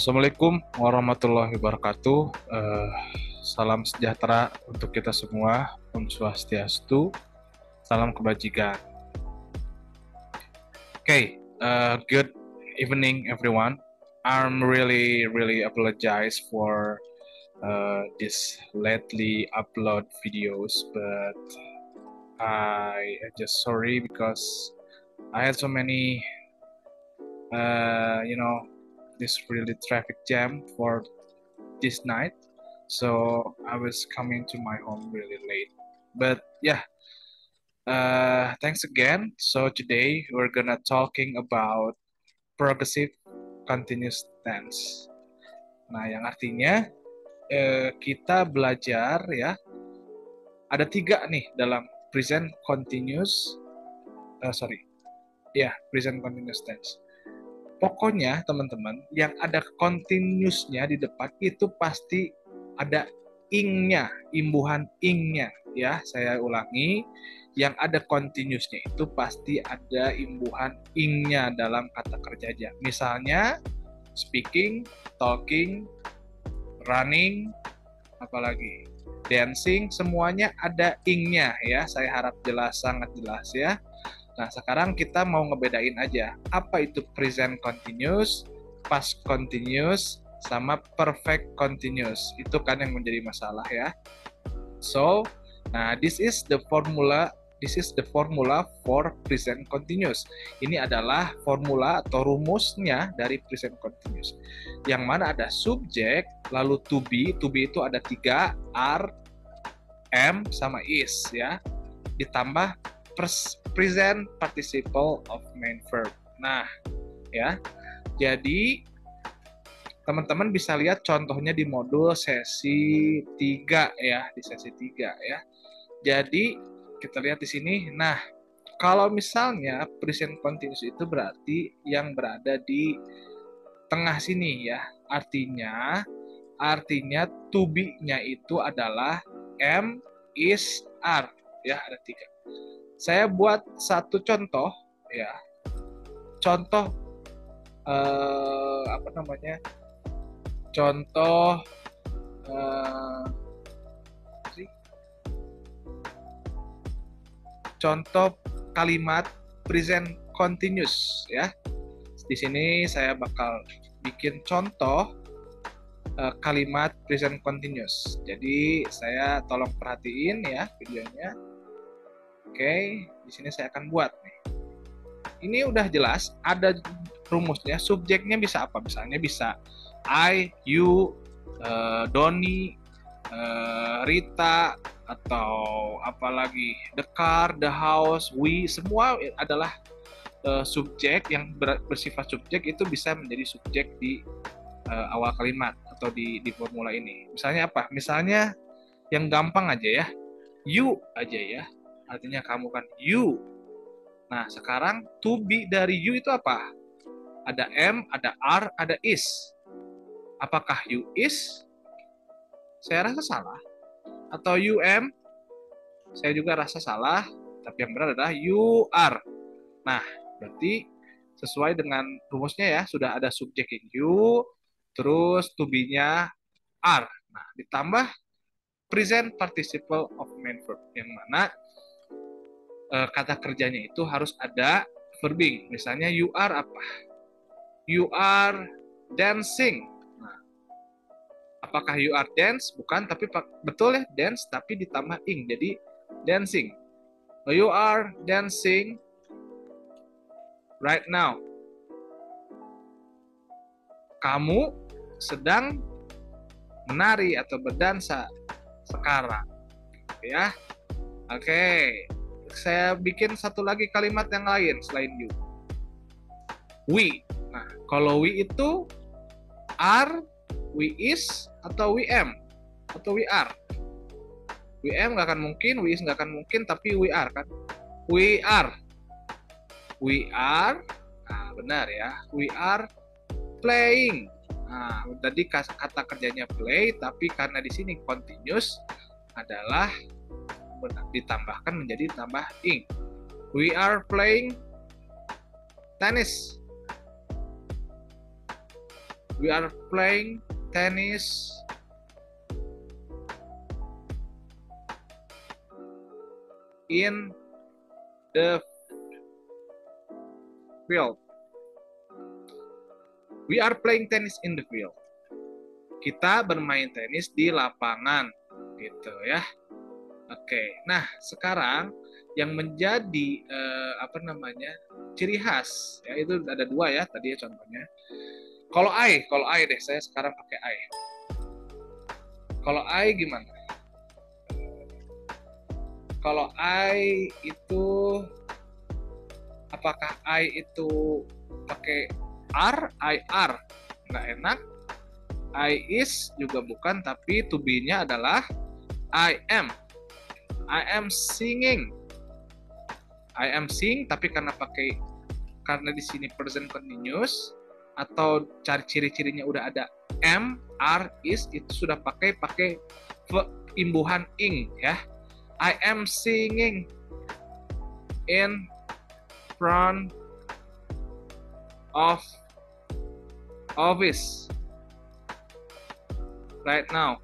Assalamualaikum warahmatullahi wabarakatuh. Salam sejahtera untuk kita semua. Om Swastiastu. Salam kebajikan. Good evening, everyone. I'm really apologize for this lately upload videos, but I just sorry because I had so many, this really traffic jam for this night, so I was coming to my home really late. But yeah, thanks again. So today we're gonna talking about progressive continuous tense. Nah, yang artinya kita belajar ya, ada tiga nih dalam present continuous, present continuous tense. Pokoknya teman-teman, yang ada continuousnya di depan itu pasti ada ing-nya, imbuhan ing-nya. Ya, saya ulangi, yang ada continuousnya itu pasti ada imbuhan ing-nya dalam kata kerja. Misalnya, speaking, talking, running, apalagi dancing, semuanya ada ing-nya ya. Saya harap jelas, sangat jelas ya. Nah, sekarang kita mau ngebedain aja apa itu present continuous, past continuous, sama perfect continuous. Itu kan yang menjadi masalah ya. So, nah this is the formula for present continuous. Ini adalah formula atau rumusnya dari present continuous. Yang mana ada subjek, lalu to be itu ada 3, are, am, sama is ya. Ditambah present participle of main verb. Nah, ya. Jadi teman-teman bisa lihat contohnya di modul sesi 3 ya, di sesi 3 ya. Jadi kita lihat di sini. Nah, kalau misalnya present continuous itu berarti yang berada di tengah sini ya. Artinya to be-nya itu adalah am, is, are ya, ada 3. Saya buat satu contoh ya. Contoh contoh kalimat present continuous ya. Di sini saya bakal bikin contoh kalimat present continuous. Jadi saya tolong perhatiin ya videonya. Oke, di sini saya akan buat nih. Ini udah jelas, ada rumusnya. Subjeknya bisa apa? Misalnya bisa I, you, Doni, Rita, atau apalagi the car, the house, we, semua adalah subjek yang bersifat subjek. Itu bisa menjadi subjek di awal kalimat atau di formula ini. Misalnya apa? Misalnya yang gampang aja ya, you aja ya. Artinya kamu kan, you. Nah, sekarang to be dari you itu apa? Ada am, ada are, ada is. Apakah you is? Saya rasa salah. Atau you am? Saya juga rasa salah. Tapi yang benar adalah you are. Nah, berarti sesuai dengan rumusnya ya, sudah ada subjek yang you, terus to be-nya are. Nah, ditambah present participle of main verb, yang mana kata kerjanya itu harus ada verbing. Misalnya you are apa? You are dancing. Nah, apakah you are dance? Bukan, tapi betul ya dance, tapi ditambah ing, jadi dancing. You are dancing right now. Kamu sedang menari atau berdansa sekarang. Ya. Oke. Saya bikin satu lagi kalimat yang lain selain you. We. Nah, kalau we itu are, we is, atau we am, atau we are. We am nggak akan mungkin, we is nggak akan mungkin, tapi we are kan. We are. We are. Nah, benar ya. We are playing. Nah, tadi kata kerjanya play, tapi karena di sini continuous adalah ditambahkan menjadi tambah ing. We are playing tennis. We are playing tennis in the field. We are playing tennis in the field. Kita bermain tenis di lapangan, gitu ya. Oke, nah sekarang yang menjadi ciri khas ya itu ada dua ya tadi ya contohnya. Kalau I deh, saya sekarang pakai I. Kalau I gimana? Kalau I itu apakah I itu pakai R, IR? Nggak enak. I is juga bukan, tapi to be-nya adalah I am. I am singing. I am sing, tapi karena di sini present continuous atau cari ciri-cirinya udah ada am, are, is, itu sudah pakai imbuhan ing ya. I am singing in front of office right now.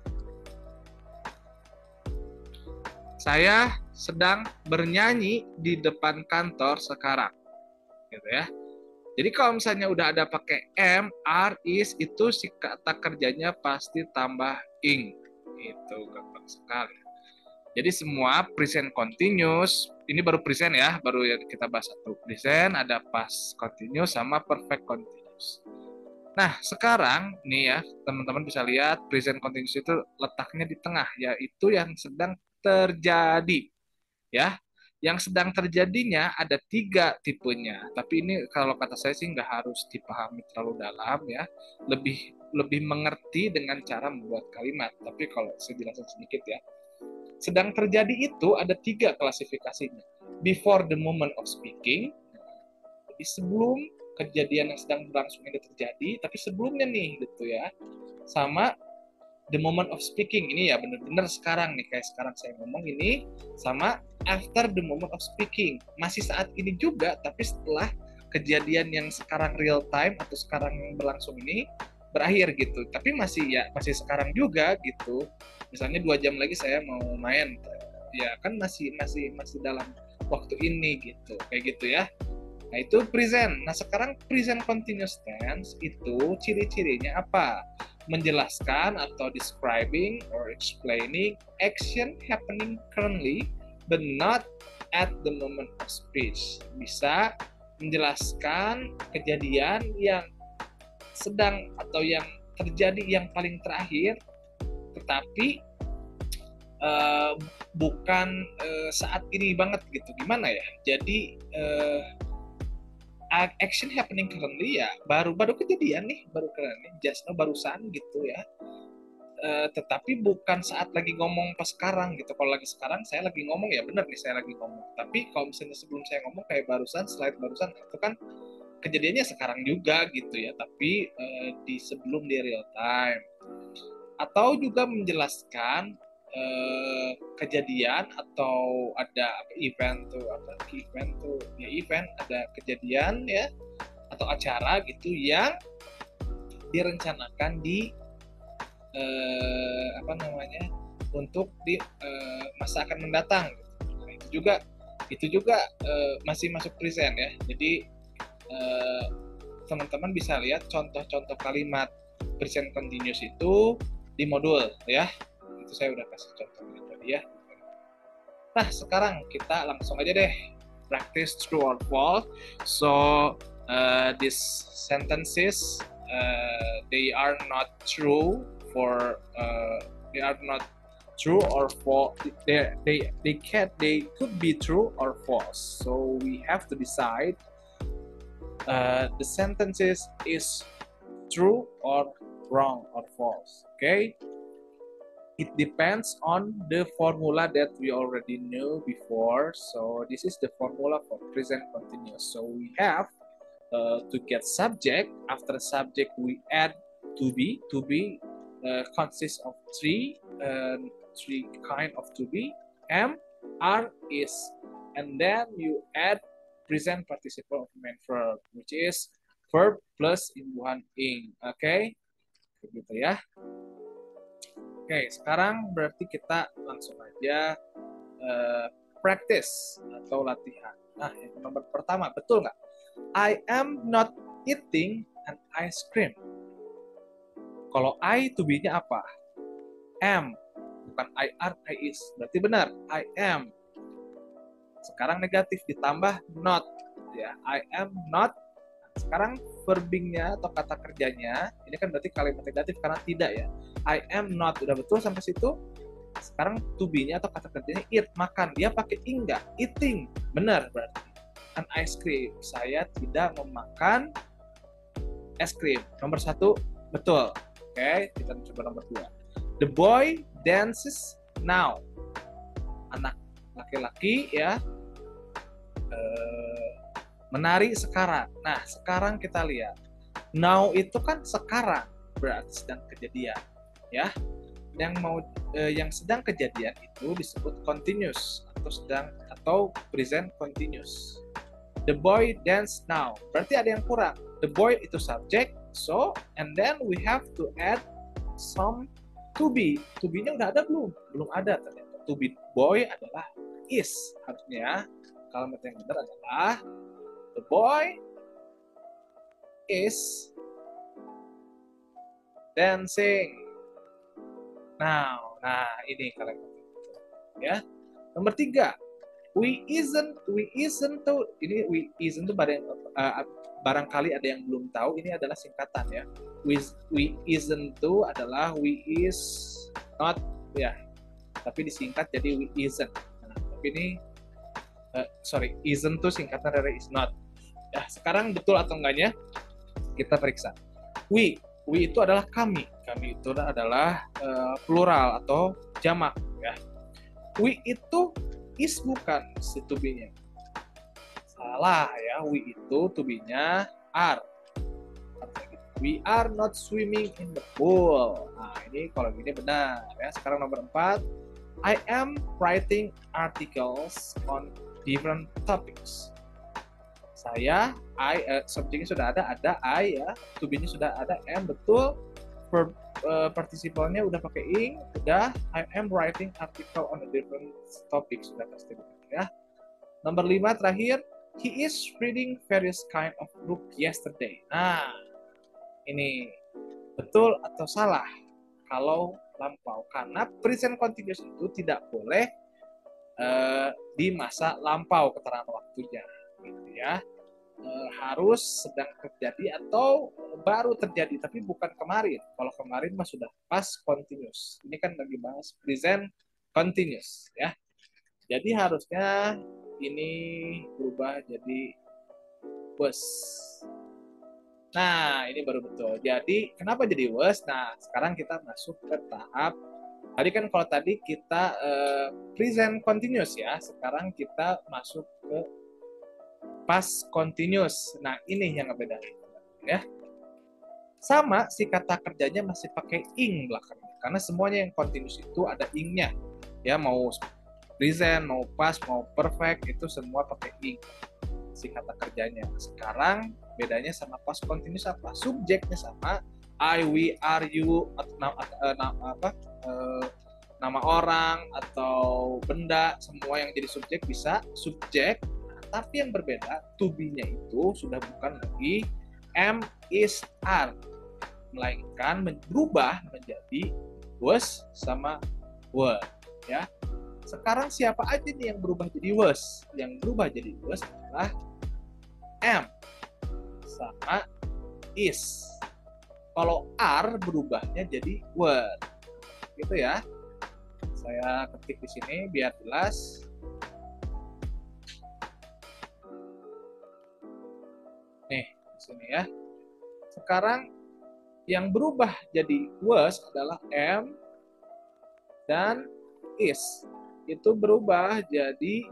Saya sedang bernyanyi di depan kantor sekarang, gitu ya. Jadi kalau misalnya udah ada pakai am, are, is, itu si kata kerjanya pasti tambah ing. Itu gampang sekali. Jadi semua present continuous, ini baru present ya, baru yang kita bahas satu. Present ada past continuous sama perfect continuous. Nah, sekarang nih ya, teman-teman bisa lihat present continuous itu letaknya di tengah, yaitu yang sedang terjadi. Ya, yang sedang terjadinya ada 3 tipenya. Tapi ini kalau kata saya sih nggak harus dipahami terlalu dalam ya. Lebih mengerti dengan cara membuat kalimat. Tapi kalau saya jelaskan sedikit ya. Sedang terjadi itu ada 3 klasifikasinya. Before the moment of speaking. Jadi sebelum kejadian yang sedang berlangsung ini terjadi, tapi sebelumnya nih gitu ya. Sama the moment of speaking, ini ya benar-benar sekarang nih, kayak sekarang saya ngomong ini, sama after the moment of speaking, masih saat ini juga, tapi setelah kejadian yang sekarang real time atau sekarang yang berlangsung ini berakhir gitu, tapi masih sekarang juga gitu. Misalnya 2 jam lagi saya mau main, ya kan masih dalam waktu ini gitu, kayak gitu ya. Nah, itu present. Nah, sekarang present continuous tense itu ciri-cirinya apa? Menjelaskan atau describing or explaining action happening currently but not at the moment of speech. Bisa menjelaskan kejadian yang sedang atau yang terjadi yang paling terakhir, tetapi bukan saat ini banget gitu. Gimana ya? Jadi action happening currently ya baru kejadian nih, just now barusan gitu ya. Tetapi bukan saat lagi ngomong pas sekarang gitu. Kalau lagi sekarang saya lagi ngomong ya benar nih saya lagi ngomong. Tapi kalau misalnya sebelum saya ngomong kayak slide barusan itu kan kejadiannya sekarang juga gitu ya. Tapi sebelum di real time. Atau juga menjelaskan kejadian atau ada event ada kejadian ya atau acara gitu yang direncanakan di untuk di masa akan mendatang. Nah, itu juga masih masuk present ya. Jadi teman-teman bisa lihat contoh-contoh kalimat present continuous itu di modul ya. Itu saya udah kasih contohnya tadi ya. Nah, sekarang kita langsung aja deh practice true or false. So these sentences they are not true or false. They could be true or false. So we have to decide the sentences is true or wrong or false. Okay. It depends on the formula that we already knew before. So this is the formula for present continuous. So we have to get subject. After subject, we add to be. To be consists of three kind of to be. Am, are, is, and then you add present participle of main verb, which is verb plus imbuhan ing. Okay. gitu ya. Oke, sekarang berarti kita langsung aja practice atau latihan. Nah, yang nomor pertama, betul nggak? I am not eating an ice cream. Kalau I to be-nya apa? Am, bukan I are, I is. Berarti benar, I am. Sekarang negatif ditambah not. Ya, I am not. Sekarang verbingnya atau kata kerjanya, ini kan berarti kalimat negatif karena tidak ya. I am not, udah betul sampai situ. Sekarang to be-nya atau kata kerjanya eat, makan. Dia pakai ing nggak? Eating. Benar berarti. An ice cream. Saya tidak memakan es krim. Nomor 1, betul. Oke, kita coba nomor 2. The boy dances now. Anak laki-laki ya menari sekarang. Nah, sekarang kita lihat. Now itu kan sekarang, berarti sedang kejadian, ya. Yang sedang kejadian itu disebut continuous atau present continuous. The boy dance now. Berarti ada yang kurang. The boy itu subject, so and then we have to add some to be. To be-nya udah ada belum? Belum ada ternyata. To be boy adalah is. Harusnya kalimat yang benar adalah the boy is dancing now. Nah, ini kalimat ya. Nomor 3, we isn't tuh, ini we isn't tuh barangkali ada yang belum tahu, ini adalah singkatan ya. We isn't tuh adalah we is not ya, tapi disingkat jadi we isn't. Nah, tapi ini isn't tuh singkatan dari is not. Ya, sekarang betul atau enggaknya kita periksa. We itu adalah kami itu adalah plural atau jamak ya. We itu is bukan si to be-nya. Salah ya, we itu to be-nya are. We are not swimming in the pool. Nah, ini kalau gini benar ya. Sekarang nomor 4, I am writing articles on different topics. Saya, subjeknya sudah ada I ya, to be-nya sudah ada, am, betul. Participalnya udah pakai ing, udah. I am writing article on a different topics, sudah pasti benar ya. Nomor 5 terakhir, he is reading various kind of book yesterday. Nah, ini betul atau salah kalau lampau, karena present continuous itu tidak boleh di masa lampau keterangan waktunya. Gitu ya. Harus sedang terjadi atau baru terjadi, tapi bukan kemarin. Kalau kemarin mah sudah past continuous. Ini kan lagi bahas present continuous ya. Jadi harusnya ini berubah jadi was. Nah, ini baru betul. Jadi kenapa jadi was? Nah, sekarang kita masuk ke tahap. Tadi kan kalau tadi kita present continuous ya. Sekarang kita masuk ke past continuous. Nah, ini yang ngebedain ya. Sama si kata kerjanya masih pakai ing belakangnya. Karena semuanya yang continuous itu ada ing-nya. Ya, mau present, mau past, mau perfect itu semua pakai ing si kata kerjanya. Sekarang bedanya sama past continuous apa? Subjeknya sama I, we, are, you, nama orang atau benda, semua yang jadi subjek bisa subjek. Tapi yang berbeda, to be-nya itu sudah bukan lagi am, is, are, melainkan berubah menjadi was sama were ya. Sekarang siapa aja nih yang berubah jadi was? Yang berubah jadi was adalah am sama is. Kalau are berubahnya jadi were. Gitu ya. Saya ketik di sini biar jelas. Nih, di sini ya. Sekarang yang berubah jadi was adalah am dan is. Itu berubah jadi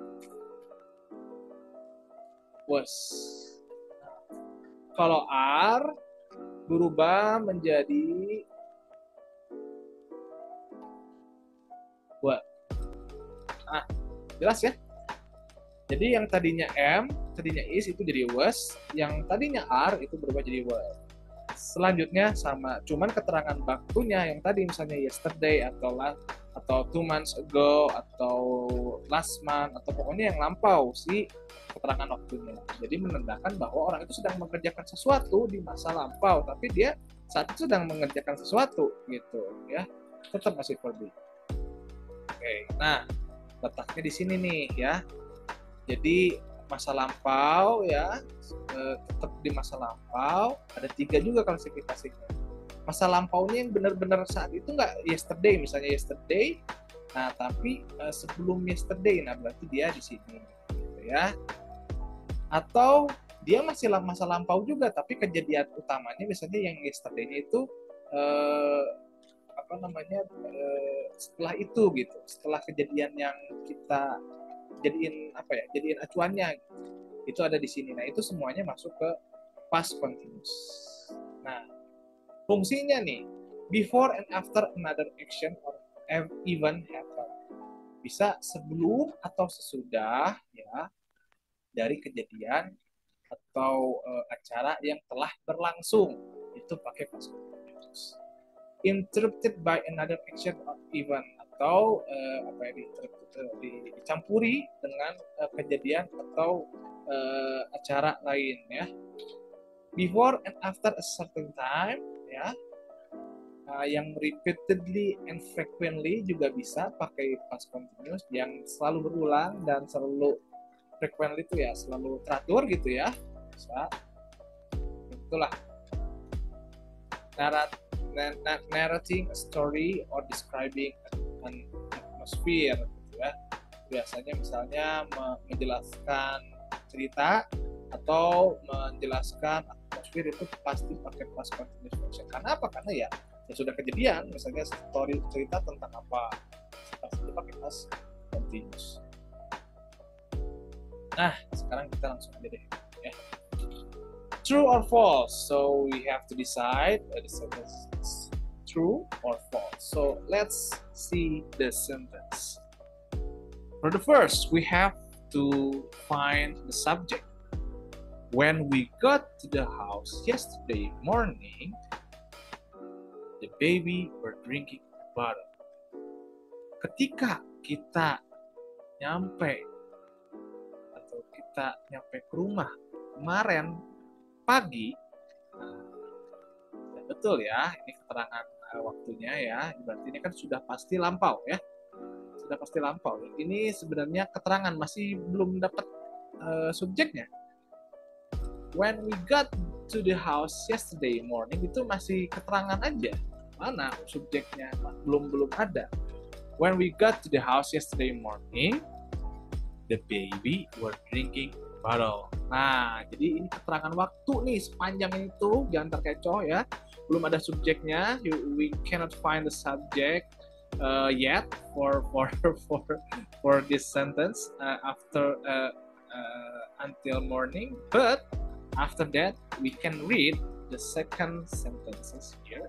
was. Kalau are berubah menjadi were. Nah, jelas ya? Jadi yang tadinya am, tadinya is itu jadi was, yang tadinya are itu berubah jadi were. Selanjutnya sama, cuman keterangan waktunya yang tadi misalnya yesterday atau 2 months ago atau last month atau pokoknya yang lampau si keterangan waktunya. Jadi menandakan bahwa orang itu sedang mengerjakan sesuatu di masa lampau, tapi dia saat itu sedang mengerjakan sesuatu gitu ya. Tetap masih verb be. Oke, nah letaknya di sini nih ya. Jadi masa lampau ya, tetap di masa lampau. Ada 3 juga klasifikasinya. Masa lampaunya yang benar-benar saat itu nggak yesterday, misalnya yesterday. Nah, tapi sebelum yesterday, nah berarti dia di sini, gitu ya. Atau dia masih masa lampau juga, tapi kejadian utamanya misalnya yang yesterday-nya itu setelah itu gitu, setelah kejadian yang kita jadiin acuannya gitu. Itu ada di sini. Nah, itu semuanya masuk ke past continuous. Nah, fungsinya nih, before and after another action or event happen. Bisa sebelum atau sesudah ya dari kejadian atau acara yang telah berlangsung. Itu pakai past continuous. Interrupted by another action or event, atau dicampuri dengan kejadian atau acara lain ya. Before and after a certain time ya. Yang repeatedly and frequently juga bisa pakai past continuous, yang selalu berulang dan selalu frequently itu ya selalu teratur gitu ya. Bisa. Itulah narrating a story or describing an atmosphere gitu ya. Biasanya misalnya menjelaskan cerita atau menjelaskan atmosfer itu pasti pakai past continuous motion. Karena apa? Karena ya sudah kejadian, misalnya story cerita tentang apa, pasti pakai past continuous. Nah, sekarang kita langsung aja deh ya. True or false? So we have to decide the sentence is true or false. So let's see the sentence. For the first, we have to find the subject. When we got to the house yesterday morning, the baby were drinking water. Ketika kita nyampe ke rumah kemarin pagi, betul ya, ini keterangan waktunya ya, berarti ini kan sudah pasti lampau ya, sudah pasti lampau. Ini sebenarnya keterangan, masih belum dapat subjeknya. When we got to the house yesterday morning, itu masih keterangan aja, mana subjeknya, belum ada. When we got to the house yesterday morning, the baby were drinking bottle. Nah, jadi ini keterangan waktu nih, sepanjang itu, jangan terkecoh ya. Belum ada subjeknya, we cannot find the subject yet for this sentence after until morning. But after that, we can read the second sentences here.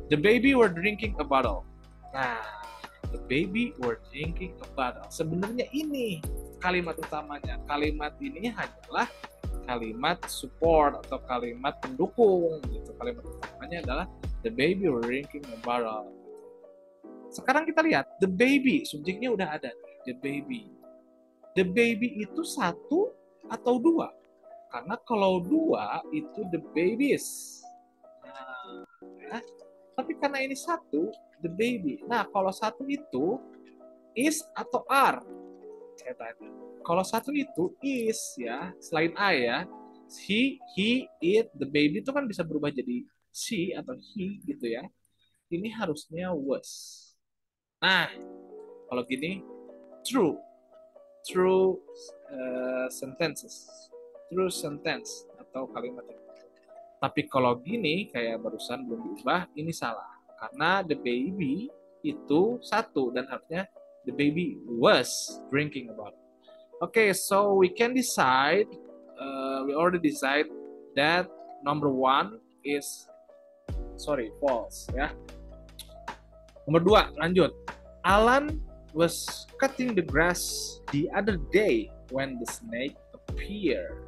The baby were drinking a bottle. Nah, the baby were drinking a bottle. Sebenarnya ini kalimat utamanya. Kalimat ini hanyalah kalimat support atau kalimat pendukung gitu. Kalimat utamanya adalah the baby were drinking a bottle. Sekarang kita lihat the baby, subjeknya udah ada. The baby. The baby itu 1 atau 2? Karena kalau 2 itu the babies. Nah, ya. Tapi karena ini 1, the baby. Nah, kalau 1 itu is atau are? Saya tanya. Kalau 1 itu is ya, selain I ya. He, it, the baby itu kan bisa berubah jadi she atau he gitu ya. Ini harusnya was. Nah, kalau gini true. True sentences. True sentence atau kalimat itu. Tapi kalau gini kayak barusan belum diubah, ini salah. Karena the baby itu 1 dan harusnya the baby was drinking a bottle. Okay, so we can decide, we already decide that number 1 is false ya. Nomor 2, lanjut. Alan was cutting the grass the other day when the snake appeared.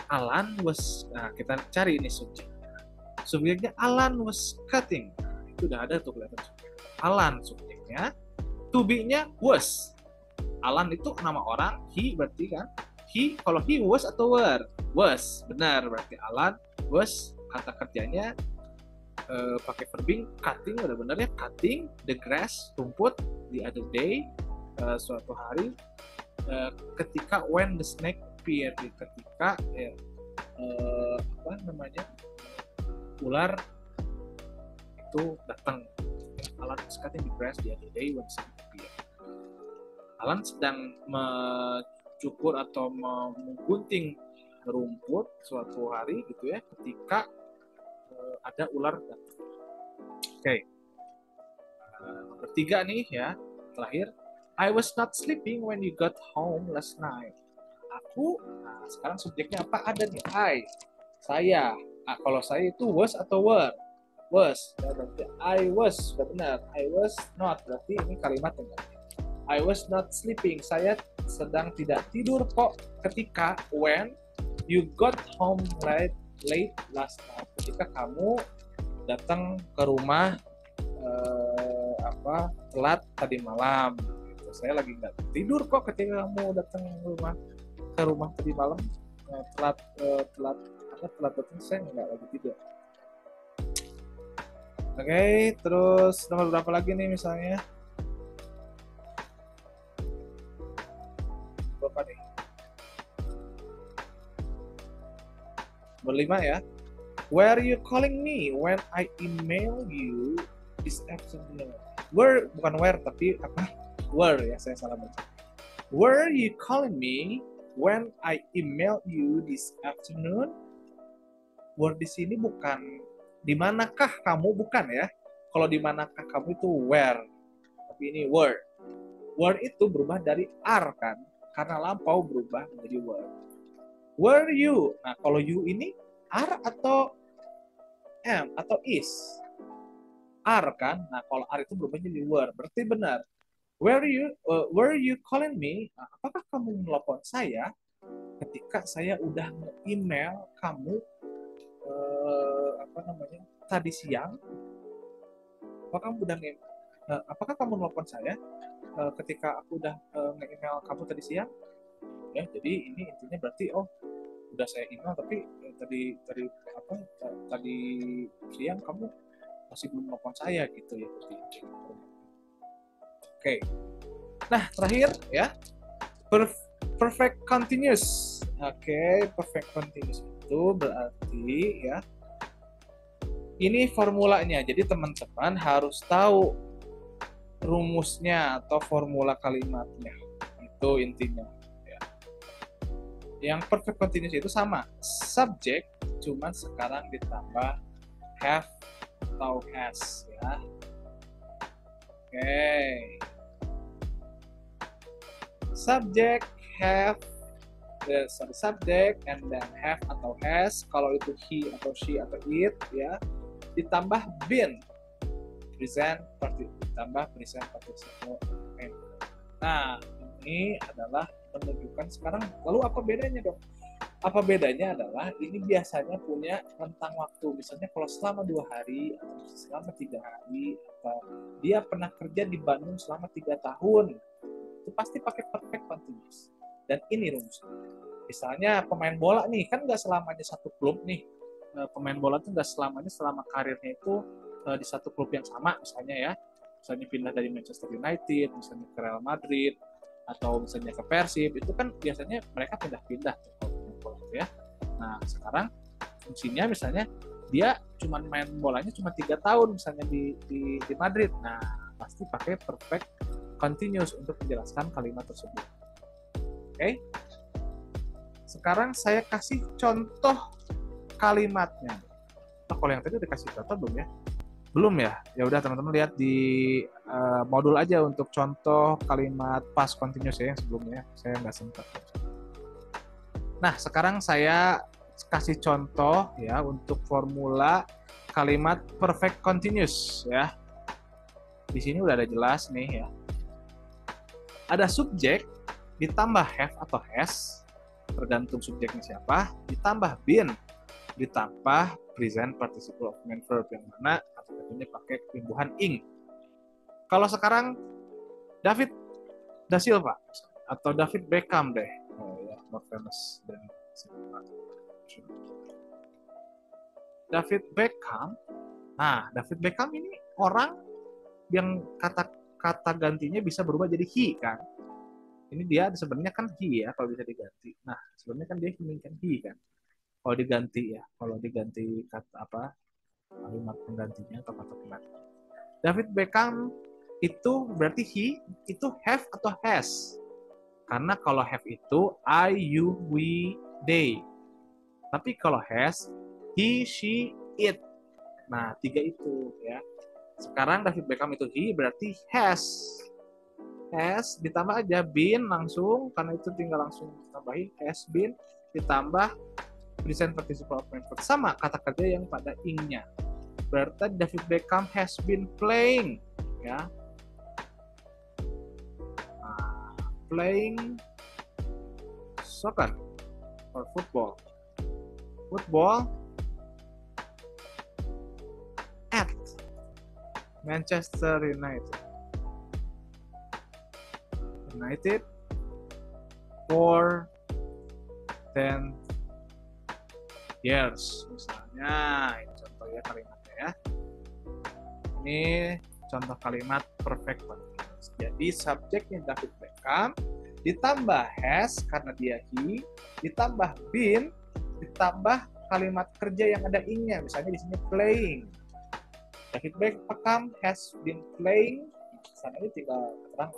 Alan was, nah kita cari ini subjek. Subjeknya Alan was cutting. Nah, itu udah ada tuh kelihatan subjek. Alan subjeknya, to be-nya was. Alan itu nama orang, he berarti kan. He, kalau he was atau were? Was, benar berarti Alan was, kata kerjanya pakai verbing cutting, udah benar ya, cutting the grass, rumput, the other day, suatu hari, ketika when the snake appeared, ketika apa namanya, ular itu datang. Alan was cutting the grass the other day when the snake appeared. Alan sedang mencukur atau menggunting rumput suatu hari gitu ya, ketika ada ular datang. Oke. Nomor 3 nih ya, terakhir. I was not sleeping when you got home last night. Aku, nah sekarang subjeknya apa? Ada nih, saya. Nah, kalau saya itu was atau were? Was. Ya, berarti I was, sudah benar. I was not, berarti ini kalimat benar. I was not sleeping. Saya sedang tidak tidur kok ketika when you got home late last night. Ketika kamu datang ke rumah telat tadi malam. Gitu. Saya lagi nggak tidur kok ketika kamu datang ke rumah tadi malam. Telat datang, saya nggak lagi tidur. Oke, terus nomor berapa lagi nih misalnya? Berapa nih? Nomor 5 ya. Were you calling me when I email you this afternoon? Were, bukan where, tapi apa? Were ya, saya salah baca. Were you calling me when I email you this afternoon? Were di sini bukan di manakah kamu, bukan ya. Kalau di manakah kamu itu were. Tapi ini were. Were itu berubah dari are kan, karena lampau berubah menjadi were. Were you? Nah, kalau you ini are atau am atau is? Are kan? Nah, kalau are itu berubah jadi were. Berarti benar. Were you calling me? Nah, apakah kamu menelepon saya ketika saya udah nge-email kamu tadi siang? Apakah kamu menelepon saya ketika aku udah nge-email kamu tadi siang? Ya, jadi ini intinya berarti udah saya email tapi tadi siang kamu masih belum telepon saya gitu ya. Oke. Nah, terakhir ya, perfect continuous. Oke, perfect continuous itu berarti ya, ini formulanya. Jadi teman-teman harus tahu rumusnya atau formula kalimatnya. Itu intinya. Yang perfect continuous itu sama, subject, cuman sekarang ditambah have atau has ya. Oke. Subject, have, subject and then have atau has. Kalau itu he atau she atau it ya, ditambah been, present participle, ditambah present participle. Nah, ini adalah menunjukkan sekarang. Lalu apa bedanya dong? Apa bedanya adalah ini biasanya punya rentang waktu. Misalnya kalau selama 2 hari atau selama 3 hari, atau dia pernah kerja di Bandung selama 3 tahun, itu pasti pakai perfect continuous. Dan ini rumusnya. Misalnya pemain bola nih, kan nggak selamanya satu klub nih. Pemain bola tuh nggak selamanya selama karirnya itu di satu klub yang sama misalnya ya. Misalnya pindah dari Manchester United, misalnya ke Real Madrid, atau misalnya ke Persib, itu kan biasanya mereka pindah-pindah ya. Nah, sekarang fungsinya misalnya dia cuma main bolanya cuma 3 tahun misalnya di Madrid. Nah, pasti pakai perfect continuous untuk menjelaskan kalimat tersebut. Oke. Sekarang saya kasih contoh kalimatnya. Nah, kalau yang tadi udah kasih contoh belum ya? Belum ya? Ya udah teman-teman lihat di modul aja untuk contoh kalimat past continuous ya, yang sebelumnya saya nggak sempat. Nah, sekarang saya kasih contoh ya untuk formula kalimat perfect continuous ya. Di sini udah ada jelas nih ya. Ada subjek ditambah have atau has, tergantung subjeknya siapa, ditambah been, ditambah present participle of main verb yang mana kata-katanya pakai penimbuhan ing. Kalau sekarang David da Silva atau David Beckham deh, ya, more famous dan David Beckham. Nah, David Beckham ini orang yang kata gantinya bisa berubah jadi he kan. Ini dia sebenarnya kan he ya kalau bisa diganti. Nah, sebenarnya kan dia kan he kan. Kalau diganti ya, kalau diganti kata apa kalimat penggantinya atau kata pengganti. David Beckham itu berarti he itu have atau has. Karena kalau have itu I, you, we, they. Tapi kalau has he, she, it. Nah, 3 itu ya. Sekarang David Beckham itu he berarti has. Has ditambah aja been langsung karena itu tinggal langsung ditambahin has been ditambah present participle of main verb sama kata kerja yang pada ing-nya. Berarti David Beckham has been playing ya. Nah, playing soccer or football. Football at Manchester United for 10 years misalnya. Ini contoh ya kalimatnya ya. Ini contoh kalimat perfect continuous. Jadi subjeknya David Beckham ditambah has karena dia he, ditambah been, ditambah kalimat kerja yang ada ing-nya. Misalnya di sini playing. David Beckham has been playing. Sana ini tinggal keterangan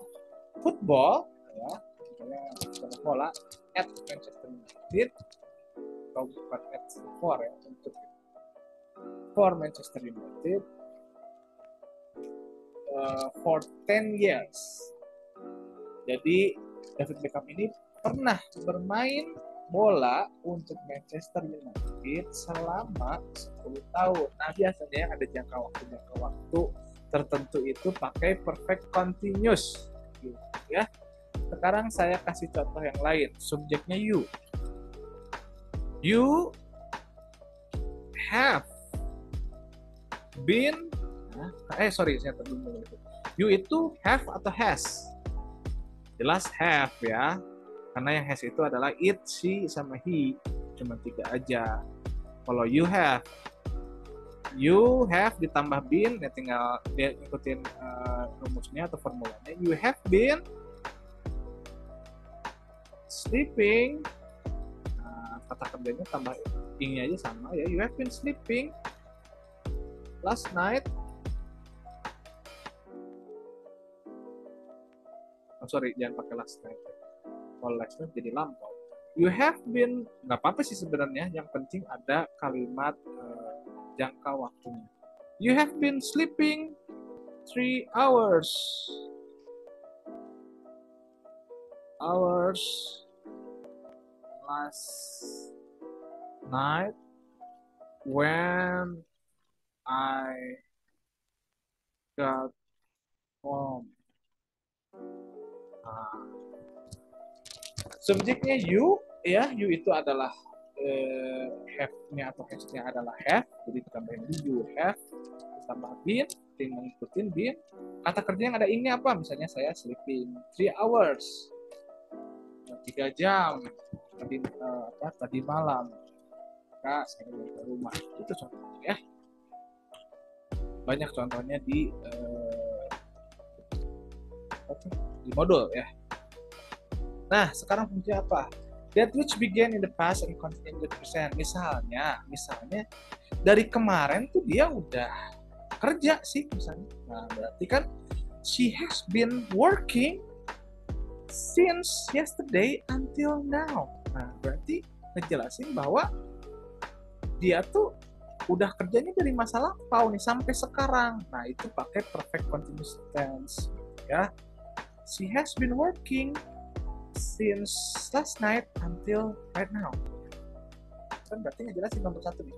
football ya, misalnya sepak bola at Manchester United atau bukan at for ya untuk for Manchester United for 10 years. Jadi David Beckham ini pernah bermain bola untuk Manchester United selama 10 tahun. Nah, biasanya ada jangka waktu tertentu itu pakai perfect continuous. Ya. Sekarang saya kasih contoh yang lain. Subjeknya you. You have been saya terlalu. You itu have atau has? Jelas have ya. Karena yang has itu adalah it, she, sama he. Cuma 3 aja. Kalau you have ditambah been, ya tinggal dia ikutin rumusnya atau formulanya. You have been sleeping. Nah, kata kerjanya tambah ing-nya aja sama ya. You have been sleeping last night. Jangan pakai last night. Kalau last night jadi lampau. You have been, nggak apa-apa sih sebenarnya. Yang penting ada kalimat jangka waktunya. You have been sleeping 3 hours. Last night when I got home. Subjeknya you ya, you itu adalah have-nya atau has-nya adalah have, jadi ditambahin you have, ditambah been, tinggal ngikutin been. Kata kerja yang ada ing-nya apa? Misalnya saya sleeping 3 hours, 3 jam tadi malam. Maka saya ke rumah. Itu contohnya ya. Banyak contohnya di modul ya. Nah, sekarang fungsinya apa? That which began in the past and continue in the present. Misalnya dari kemarin tuh dia udah kerja sih misalnya. Nah, berarti kan she has been working since yesterday until now. Nah, berarti ngejelasin bahwa dia tuh udah kerjanya dari masa lampau nih sampai sekarang. Nah, itu pakai perfect continuous tense ya. She has been working since last night until right now. Kan berarti ngejelasin nomor 1 nih.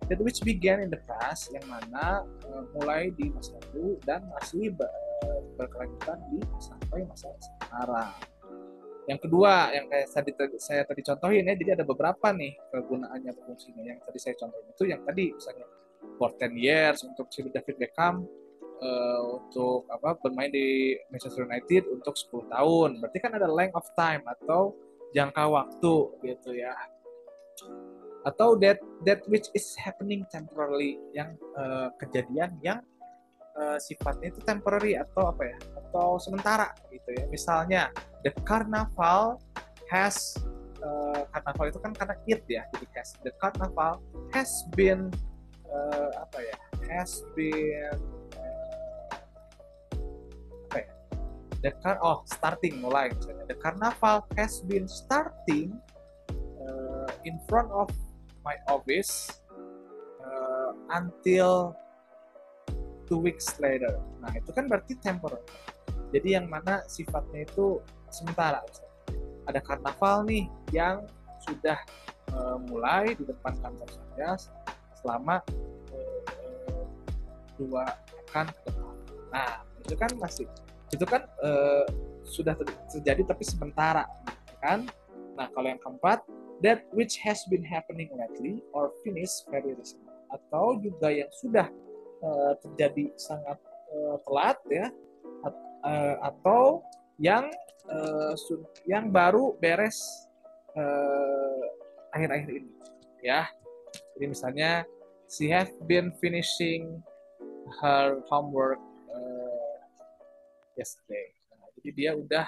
That which began in the past, yang mana mulai di masa lalu dan masih berkelanjutan sampai masa sekarang. Yang kedua, yang kayak saya tadi contohin ya, jadi ada beberapa nih kegunaannya fungsinya. Yang tadi saya contohin itu yang tadi misalnya for 10 years untuk si David Beckham untuk apa bermain di Manchester United untuk 10 tahun. Berarti kan ada length of time atau jangka waktu gitu ya. Atau that which is happening temporarily, yang kejadian yang sifatnya itu temporary atau apa ya? Atau sementara gitu ya. Misalnya the carnival has karnaval itu kan karena it ya, jadi has. The carnival has been apa ya? Has been apa ya? Starting mulai misalnya. The carnival has been starting in front of my office until 2 weeks later. Nah itu kan berarti temporary. Jadi yang mana sifatnya itu sementara. Ada karnaval nih yang sudah mulai di depan kantor saya selama 2 pekan ke depan. Nah itu kan masih itu kan sudah terjadi tapi sementara, kan? Nah kalau yang keempat, that which has been happening lately or finished very recently, atau juga yang sudah terjadi sangat telat ya, atau yang baru beres akhir-akhir ini ya. Jadi misalnya she have been finishing her homework yesterday. Nah, jadi dia udah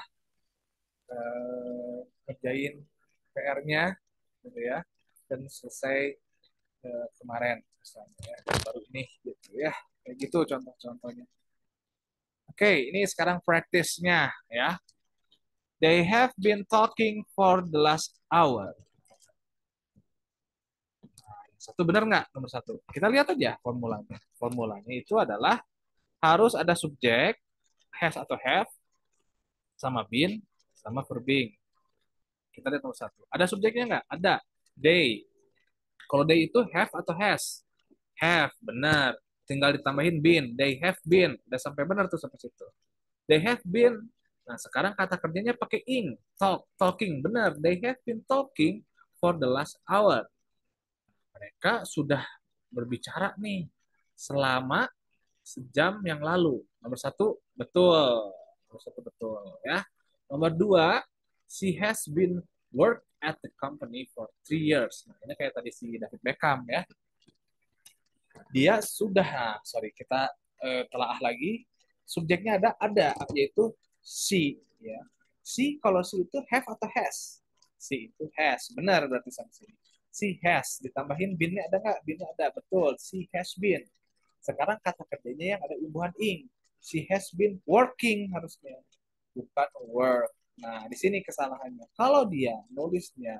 ngerjain PR-nya gitu ya, dan selesai kemarin misalnya ya, baru ini gitu ya, kayak gitu contoh-contohnya. Oke, ini sekarang practice-nya ya. They have been talking for the last hour. Satu benar nggak nomor satu? Kita lihat aja formulanya. Formulanya itu adalah harus ada subjek, has atau have, sama been, sama verbing. Kita lihat nomor satu. Ada subjeknya nggak? Ada. They. Kalau they itu have atau has? Have, benar. Tinggal ditambahin been. They have been. Udah sampai benar tuh sampai situ. They have been. Nah, sekarang kata kerjanya pakai ing. Talk, talking. Benar. They have been talking for the last hour. Mereka sudah berbicara nih selama sejam yang lalu. Nomor satu, betul. Nomor satu, betul. Ya. Nomor dua, she has been work at the company for 3 years. Nah, ini kayak tadi si David Beckham ya. Dia sudah, sorry, kita telaah lagi. Subjeknya ada, yaitu she. Ya. She, kalau she itu have atau has? She itu has. Benar berarti sama sini. She has. Ditambahin binnya ada nggak? Binnya ada, betul. She has been. Sekarang kata kerjanya yang ada imbuhan ing. She has been working harusnya, bukan work. Nah, di sini kesalahannya. Kalau dia nulisnya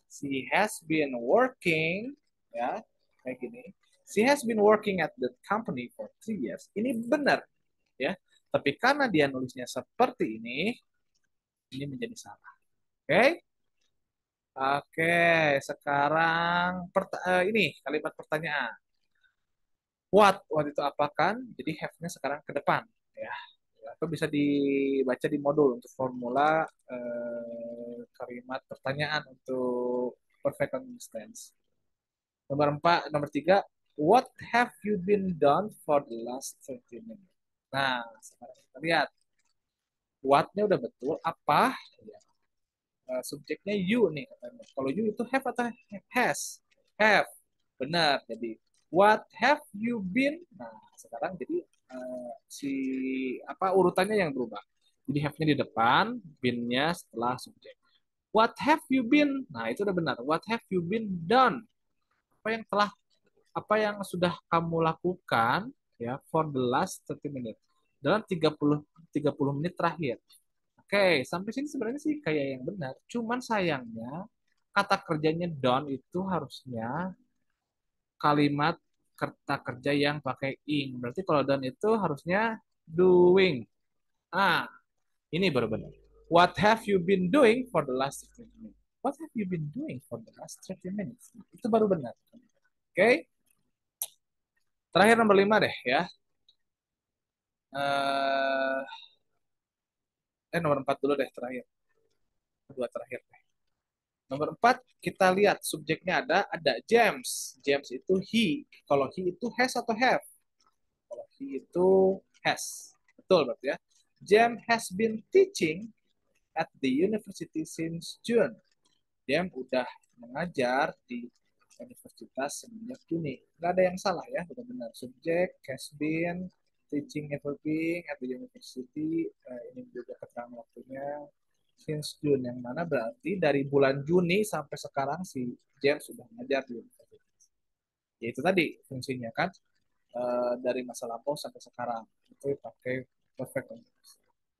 she has been working, ya, kayak gini. She has been working at the company for 3 years. Ini benar, ya. Tapi karena dia nulisnya seperti ini menjadi salah. Oke? Okay? Oke, sekarang ini kalimat pertanyaan. What itu apa kan? Jadi have-nya sekarang ke depan, ya. Atau bisa dibaca di modul untuk formula kalimat pertanyaan untuk perfect continuous tense. Nomor 3, what have you been done for the last 30 minutes? Nah, sekarang kita lihat what-nya udah betul, apa? Ya, subjeknya you nih katanya. Kalau you itu have atau has? Have. Benar. Jadi what have you been? Nah, sekarang jadi si apa urutannya yang berubah. Jadi have-nya di depan, been-nya setelah subjek. What have you been? Nah, itu udah benar. What have you been done? Apa yang sudah kamu lakukan ya for the last 30 minutes? Dalam 30 menit terakhir. Oke, sampai sini sebenarnya sih kayak yang benar. Cuman sayangnya kata kerjanya done itu harusnya kalimat kata kerja yang pakai ing. Berarti kalau done itu harusnya doing. Ah, ini baru benar. What have you been doing for the last 30 minutes? What have you been doing for the last 30 minutes? Itu baru benar. Oke. Terakhir nomor 5 deh ya. Nomor 4 dulu deh terakhir. Dua terakhir. Nomor 4, kita lihat subjeknya ada James. James itu he. Kalau he itu has atau have? Kalau he itu has. Betul berarti ya. James has been teaching at the university since June. James udah mengajar di universitas semenjak Juni. Nggak ada yang salah ya, benar-benar. Subjek has been teaching ever being at the university. Ini juga keterangan waktunya since June, yang mana berarti dari bulan Juni sampai sekarang si James sudah mengajar di universitas. Ya itu tadi fungsinya kan, dari masa lampau sampai sekarang itu pakai perfect continuous.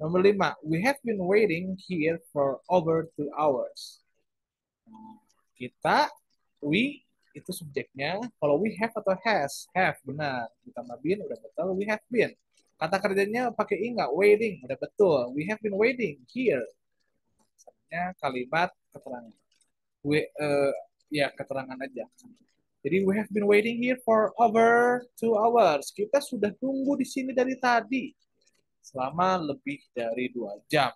Nomor 5, we have been waiting here for over 2 hours. Nah, kita, we itu subjeknya. Kalau we have atau has, have benar. Ditambah been udah betul. We have been. Kata kerjanya pakai i nggak? Waiting udah betul. We have been waiting here. Misalnya kalimat keterangan. Ya keterangan aja. Jadi we have been waiting here for over 2 hours. Kita sudah tunggu di sini dari tadi selama lebih dari 2 jam.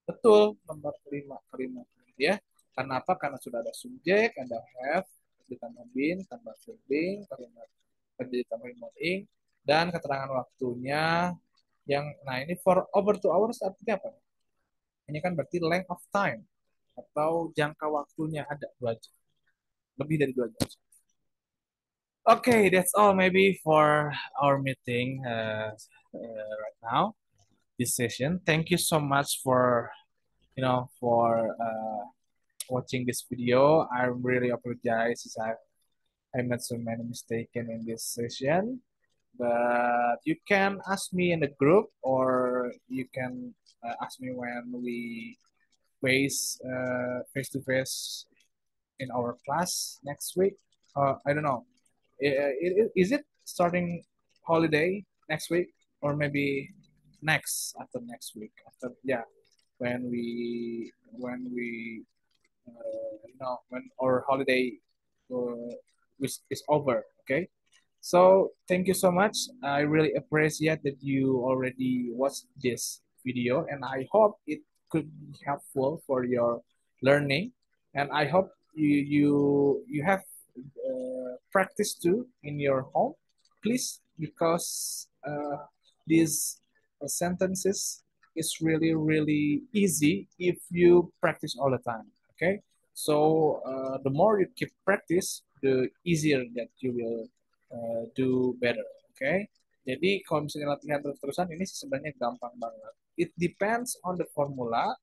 Betul, nomor kelima ya. Karena apa? Karena sudah ada subjek, ada have, ditambah been, tambah verb being, kalimat kerja ditambah ing, dan keterangan waktunya yang, nah ini for over 2 hours artinya apa? Ini kan berarti length of time atau jangka waktunya ada 2 jam, lebih dari 2 jam. Okay, that's all maybe for our meeting right now, this session. Thank you so much for watching this video. I really apologize as I made so many mistakes in this session. But you can ask me in the group, or you can ask me when we face to face in our class next week. I don't know. Is it starting holiday next week, or maybe after next week? After, yeah, when we when our holiday is over. Okay. So thank you so much. I really appreciate that you already watched this video, and I hope it could be helpful for your learning. And I hope you have practice too in your home, please, because these sentences is really really easy if you practice all the time. Okay, so the more you keep practice, the easier that you will do better. Okay, jadi kalau misalnya latihan terus-terusan ini sebenarnya gampang banget. It depends on the formula.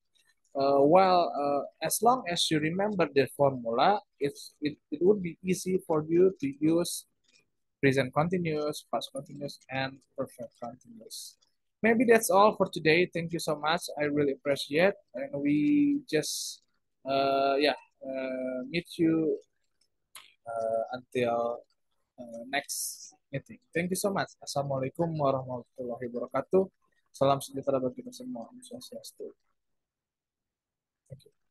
As long as you remember the formula, it would be easy for you to use present continuous, past continuous, and perfect continuous. Maybe that's all for today. Thank you so much. I really appreciate, and we just meet you until next meeting. Thank you so much. Assalamualaikum warahmatullahi wabarakatuh. Salam sejahtera bagi kita semua. Om Swastiastu. Thank you.